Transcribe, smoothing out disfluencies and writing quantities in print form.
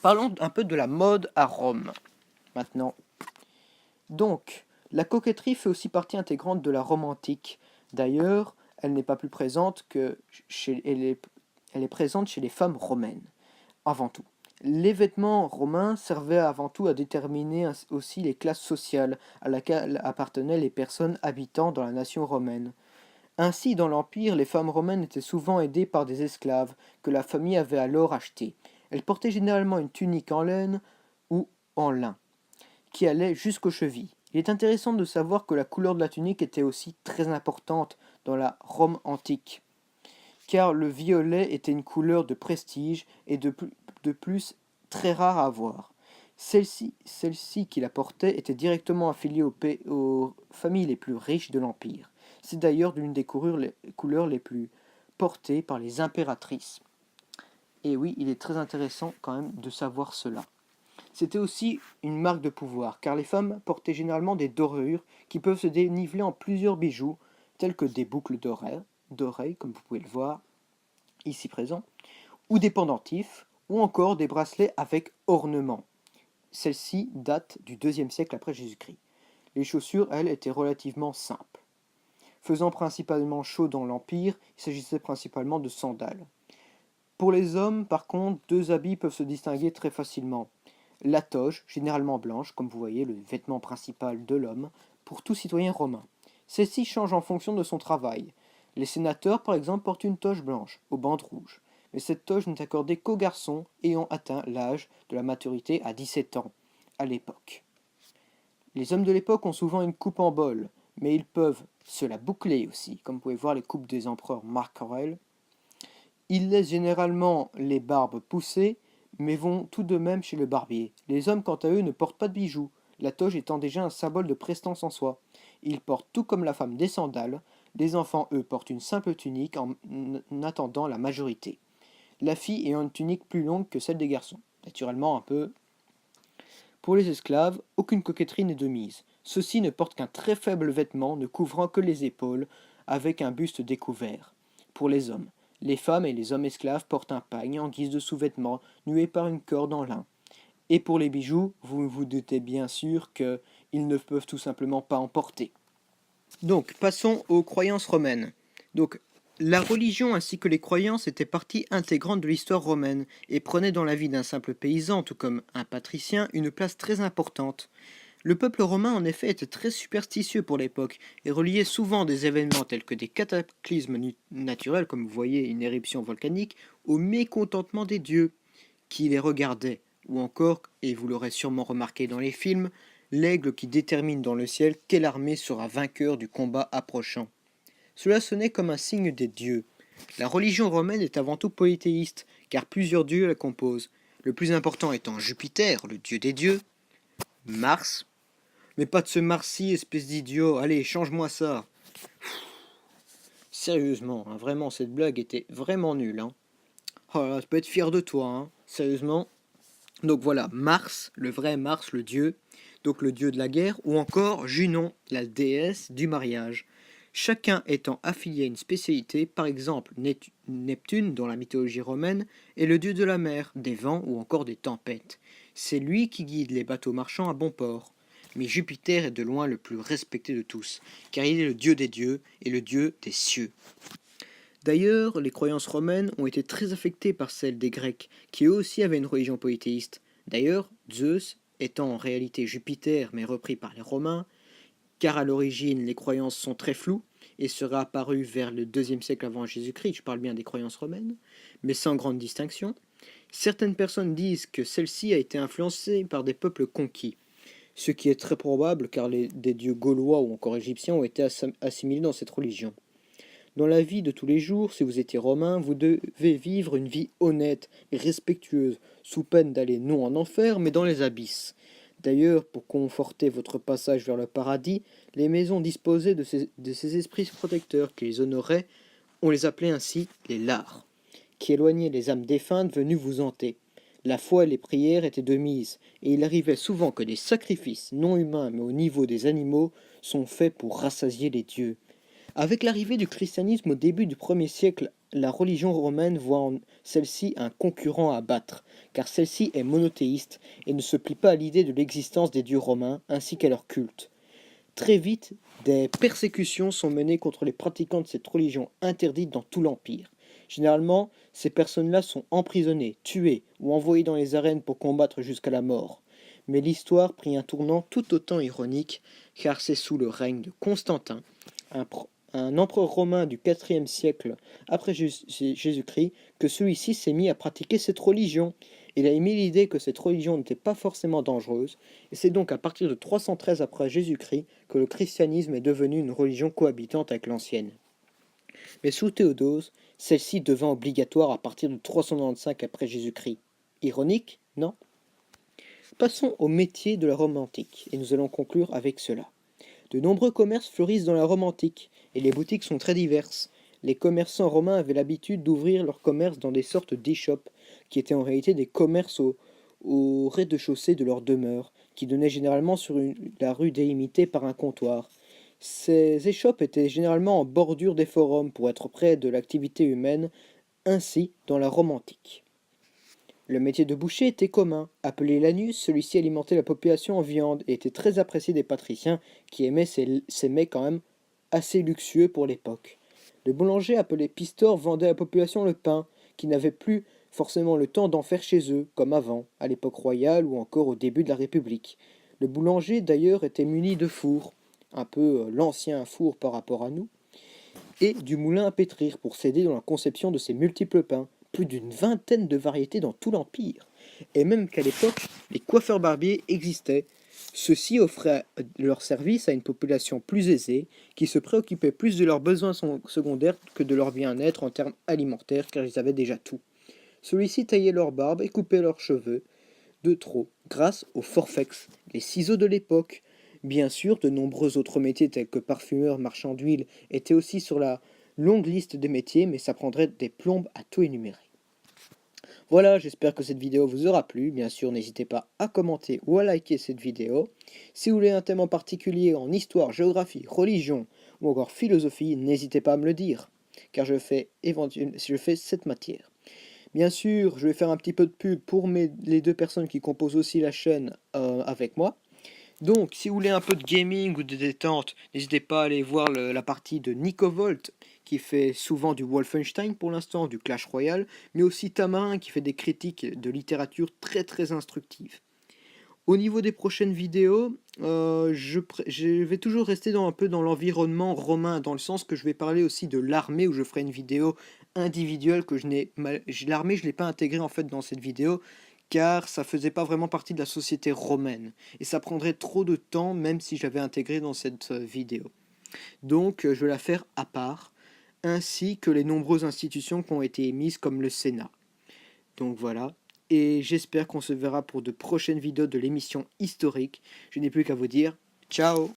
Parlons un peu de la mode à Rome, maintenant. Donc, la coquetterie fait aussi partie intégrante de la Rome antique. D'ailleurs, elle n'est pas plus présente que elle est présente chez les femmes romaines, avant tout. Les vêtements romains servaient avant tout à déterminer aussi les classes sociales à laquelle appartenaient les personnes habitant dans la nation romaine. Ainsi, dans l'Empire, les femmes romaines étaient souvent aidées par des esclaves que la famille avait alors achetés. Elles portaient généralement une tunique en laine ou en lin, qui allait jusqu'aux chevilles. Il est intéressant de savoir que la couleur de la tunique était aussi très importante dans la Rome antique, car le violet était une couleur de prestige et de plus très rare à voir. Celle-ci qui la portait était directement affiliée aux familles les plus riches de l'Empire. C'est d'ailleurs l'une des couleurs les plus portées par les impératrices. Et oui, il est très intéressant quand même de savoir cela. C'était aussi une marque de pouvoir, car les femmes portaient généralement des dorures qui peuvent se déniveler en plusieurs bijoux, tels que des boucles d'oreilles, comme vous pouvez le voir ici présent, ou des pendentifs, ou encore des bracelets avec ornements. Celle-ci date du IIe siècle après Jésus-Christ. Les chaussures, elles, étaient relativement simples. Faisant principalement chaud dans l'Empire, il s'agissait principalement de sandales. Pour les hommes, par contre, deux habits peuvent se distinguer très facilement. La toge, généralement blanche, comme vous voyez, le vêtement principal de l'homme, pour tout citoyen romain. Celle-ci change en fonction de son travail. Les sénateurs, par exemple, portent une toge blanche, aux bandes rouges. Mais cette toge n'est accordée qu'aux garçons ayant atteint l'âge de la maturité à 17 ans, à l'époque. Les hommes de l'époque ont souvent une coupe en bol, mais ils peuvent se la boucler aussi, comme vous pouvez voir les coupes des empereurs Marc Aurèle. Ils laissent généralement les barbes pousser, mais vont tout de même chez le barbier. Les hommes, quant à eux, ne portent pas de bijoux, la toge étant déjà un symbole de prestance en soi. Ils portent tout comme la femme des sandales. Les enfants, eux, portent une simple tunique en attendant la majorité. La fille ayant une tunique plus longue que celle des garçons. Naturellement, un peu. Pour les esclaves, aucune coquetterie n'est de mise. Ceux-ci ne portent qu'un très faible vêtement ne couvrant que les épaules, avec un buste découvert. Pour les hommes, les femmes et les hommes esclaves portent un pagne en guise de sous-vêtement, noué par une corde en lin. Et pour les bijoux, vous vous doutez bien sûr qu'ils ne peuvent tout simplement pas en porter. Donc, passons aux croyances romaines. Donc, la religion ainsi que les croyances étaient partie intégrante de l'histoire romaine et prenaient dans la vie d'un simple paysan, tout comme un patricien, une place très importante. Le peuple romain en effet était très superstitieux pour l'époque et reliait souvent des événements tels que des cataclysmes naturels, comme vous voyez une éruption volcanique, au mécontentement des dieux qui les regardaient, ou encore, et vous l'aurez sûrement remarqué dans les films, l'aigle qui détermine dans le ciel quelle armée sera vainqueur du combat approchant. Cela sonnait comme un signe des dieux. La religion romaine est avant tout polythéiste, car plusieurs dieux la composent, le plus important étant Jupiter, le dieu des dieux, Mars, mais pas de ce Mars-ci, espèce d'idiot, allez, change-moi ça. Sérieusement, hein, vraiment, cette blague était vraiment nulle. Hein. Oh là, je peux être fier de toi, hein, sérieusement. Donc voilà, Mars, le vrai Mars, le dieu, donc le dieu de la guerre, ou encore Junon, la déesse du mariage. Chacun étant affilié à une spécialité, par exemple Neptune dans la mythologie romaine est le dieu de la mer, des vents ou encore des tempêtes. C'est lui qui guide les bateaux marchands à bon port. Mais Jupiter est de loin le plus respecté de tous, car il est le dieu des dieux et le dieu des cieux. D'ailleurs, les croyances romaines ont été très affectées par celles des Grecs, qui eux aussi avaient une religion polythéiste. D'ailleurs, Zeus étant en réalité Jupiter, mais repris par les Romains, car à l'origine les croyances sont très floues, et seraient apparues vers le IIe siècle avant Jésus-Christ, je parle bien des croyances romaines, mais sans grande distinction, certaines personnes disent que celle-ci a été influencée par des peuples conquis, ce qui est très probable car des dieux gaulois ou encore égyptiens ont été assimilés dans cette religion. Dans la vie de tous les jours, si vous étiez romain, vous devez vivre une vie honnête et respectueuse, sous peine d'aller non en enfer, mais dans les abysses. D'ailleurs, pour conforter votre passage vers le paradis, les maisons disposaient de ces esprits protecteurs qui les honoraient, on les appelait ainsi les lars, qui éloignaient les âmes défuntes venues vous hanter. La foi et les prières étaient de mise, et il arrivait souvent que des sacrifices non humains mais au niveau des animaux sont faits pour rassasier les dieux. Avec l'arrivée du christianisme au début du 1er siècle, la religion romaine voit en celle-ci un concurrent à battre, car celle-ci est monothéiste et ne se plie pas à l'idée de l'existence des dieux romains ainsi qu'à leur culte. Très vite, des persécutions sont menées contre les pratiquants de cette religion interdite dans tout l'Empire. Généralement, ces personnes-là sont emprisonnées, tuées ou envoyées dans les arènes pour combattre jusqu'à la mort. Mais l'histoire prit un tournant tout autant ironique, car c'est sous le règne de Constantin, un empereur romain du IVe siècle après Jésus-Christ, que celui-ci s'est mis à pratiquer cette religion. Il a émis l'idée que cette religion n'était pas forcément dangereuse, et c'est donc à partir de 313 après Jésus-Christ que le christianisme est devenu une religion cohabitante avec l'ancienne. Mais sous Théodose, celle-ci devint obligatoire à partir de 395 après Jésus-Christ. Ironique, non? Passons au métier de la Rome antique, et nous allons conclure avec cela. De nombreux commerces fleurissent dans la Rome antique, et les boutiques sont très diverses. Les commerçants romains avaient l'habitude d'ouvrir leurs commerces dans des sortes d'échoppes, qui étaient en réalité des commerces au rez-de-chaussée de leur demeure, qui donnaient généralement sur la rue délimitée par un comptoir. Ces échoppes étaient généralement en bordure des forums pour être près de l'activité humaine, ainsi dans la Rome antique. Le métier de boucher était commun. Appelé l'anus, celui-ci alimentait la population en viande et était très apprécié des patriciens qui aimaient ces mets quand même assez luxueux pour l'époque. Le boulanger appelé pistor vendait à la population le pain, qui n'avait plus forcément le temps d'en faire chez eux, comme avant, à l'époque royale ou encore au début de la République. Le boulanger d'ailleurs était muni de four, un peu l'ancien four par rapport à nous, et du moulin à pétrir pour s'aider dans la conception de ces multiples pains, plus d'une vingtaine de variétés dans tout l'Empire. Et même qu'à l'époque, les coiffeurs barbiers existaient. Ceux-ci offraient leur service à une population plus aisée, qui se préoccupait plus de leurs besoins secondaires que de leur bien-être en termes alimentaires, car ils avaient déjà tout. Celui-ci taillait leur barbe et coupait leurs cheveux de trop, grâce aux forfex, les ciseaux de l'époque. Bien sûr, de nombreux autres métiers tels que parfumeur, marchand d'huile étaient aussi sur la longue liste des métiers, mais ça prendrait des plombes à tout énumérer. Voilà, j'espère que cette vidéo vous aura plu. Bien sûr, n'hésitez pas à commenter ou à liker cette vidéo. Si vous voulez un thème en particulier en histoire, géographie, religion ou encore philosophie, n'hésitez pas à me le dire, car je fais cette matière. Bien sûr, je vais faire un petit peu de pub pour les deux personnes qui composent aussi la chaîne avec moi. Donc, si vous voulez un peu de gaming ou de détente, n'hésitez pas à aller voir la partie de NicoVolt, qui fait souvent du Wolfenstein pour l'instant, du Clash Royale, mais aussi Tamarin, qui fait des critiques de littérature très très instructives. Au niveau des prochaines vidéos, je vais toujours rester un peu dans l'environnement romain, dans le sens que je vais parler aussi de l'armée, où je ferai une vidéo individuelle que l'armée, je ne l'ai pas intégrée en fait dans cette vidéo, car ça faisait pas vraiment partie de la société romaine, et ça prendrait trop de temps, même si j'avais intégré dans cette vidéo. Donc, je vais la faire à part, ainsi que les nombreuses institutions qui ont été émises, comme le Sénat. Donc voilà. Et j'espère qu'on se verra pour de prochaines vidéos de l'émission historique. Je n'ai plus qu'à vous dire ciao!